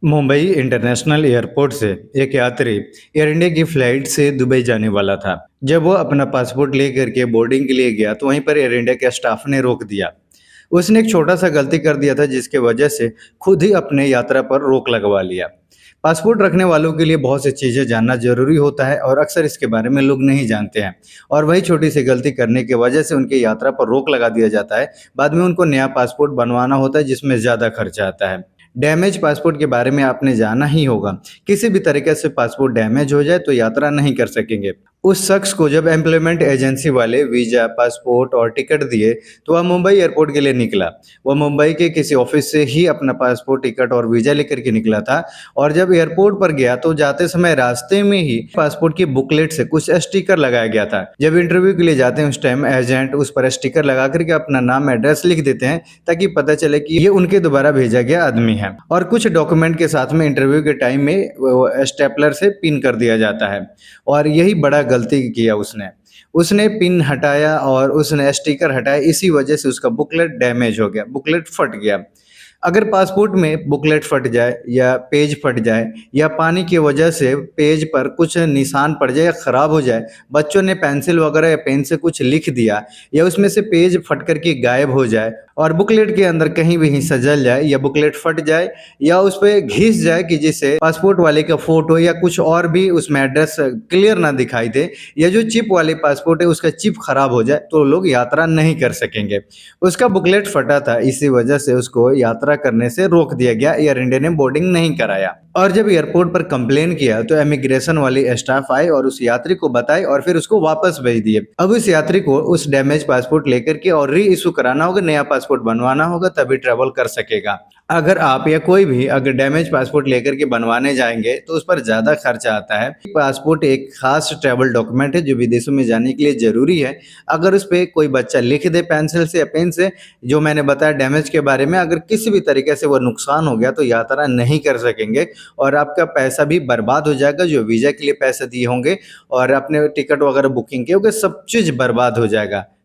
Mumbai international airport से एक यात्री एयर इंडिया की फ्लाइट से दुबई जाने वाला था। जब वो अपना पासपोर्ट लेकर के बोर्डिंग के लिए गया तो वहीं पर एयर इंडिया के स्टाफ ने रोक दिया। उसने एक छोटा सा गलती कर दिया था जिसके वजह से खुद ही अपने यात्रा पर रोक लगवा लिया। पासपोर्ट रखने वालों के लिए बहुत सी चीज़ें जानना जरूरी होता है और अक्सर इसके बारे में लोग नहीं जानते हैं। और वही छोटी सी गलती करने की वजह से उनकी यात्रा पर रोक लगा दिया जाता है। बाद में उनको नया पासपोर्ट बनवाना होता है जिसमें ज़्यादा खर्चा आता है। डैमेज पासपोर्ट के बारे में आपने जाना ही होगा। किसी भी तरीके से पासपोर्ट डैमेज हो जाए तो यात्रा नहीं कर सकेंगे। उस शख्स को जब एम्प्लॉयमेंट एजेंसी वाले वीजा, पासपोर्ट और टिकट दिए तो वह मुंबई एयरपोर्ट के लिए निकला। वह मुंबई के किसी ऑफिस से ही अपना पासपोर्ट, टिकट और वीजा लेकर के निकला था। और जब एयरपोर्ट पर गया तो जाते समय रास्ते में ही पासपोर्ट की बुकलेट से कुछ स्टिकर लगाया गया था। जब इंटरव्यू के लिए जाते हैं उस टाइम एजेंट उस पर स्टिकर लगा करके अपना नाम, एड्रेस लिख देते हैं ताकि पता चले कि ये उनके द्वारा भेजा गया आदमी है। और कुछ डॉक्यूमेंट के साथ में इंटरव्यू के टाइम में वो स्टेपलर से पिन कर दिया जाता है। और यही बड़ा गलती किया उसने। उसने पिन हटाया और उसने स्टिकर हटाया, इसी वजह से उसका बुकलेट डैमेज हो गया, बुकलेट फट गया। अगर पासपोर्ट में बुकलेट फट जाए या पेज फट जाए या पानी की वजह से पेज पर कुछ निशान पड़ जाए या ख़राब हो जाए, बच्चों ने पेंसिल वगैरह या पेन से कुछ लिख दिया या उसमें से पेज फट कर के गायब हो जाए और बुकलेट के अंदर कहीं भी हिस्सा जल जाए या बुकलेट फट जाए या उस पे घिस जाए कि जिससे पासपोर्ट वाले का फ़ोटो या कुछ और भी उसमें एड्रेस क्लियर ना दिखाई दे, या जो चिप वाले पासपोर्ट है उसका चिप ख़राब हो जाए तो लोग यात्रा नहीं कर सकेंगे। उसका बुकलेट फटा था, इसी वजह से उसको यात्रा करने से रोक दिया गया, एयर इंडिया ने बोर्डिंग नहीं कराया। और जब एयरपोर्ट पर कंप्लेन किया तो इमिग्रेशन वाले स्टाफ आए और उस यात्री को बताए और फिर उसको वापस भेज दिए। अब उस यात्री को उस डैमेज पासपोर्ट लेकर के और री इशू कराना होगा, नया पासपोर्ट बनवाना होगा, तभी ट्रेवल कर सकेगा। अगर आप या कोई भी अगर डैमेज पासपोर्ट लेकर के बनवाने जाएंगे तो उस पर ज़्यादा खर्चा आता है। पासपोर्ट एक खास ट्रैवल डॉक्यूमेंट है जो विदेशों में जाने के लिए ज़रूरी है। अगर उस पर कोई बच्चा लिख दे पेंसिल से या पेन से, जो मैंने बताया डैमेज के बारे में, अगर किसी भी तरीके से वो नुकसान हो गया तो यात्रा नहीं कर सकेंगे और आपका पैसा भी बर्बाद हो जाएगा, जो वीज़ा के लिए पैसे दिए होंगे और अपने टिकट वगैरह बुकिंग किए होंगे, सब चीज़ बर्बाद हो जाएगा।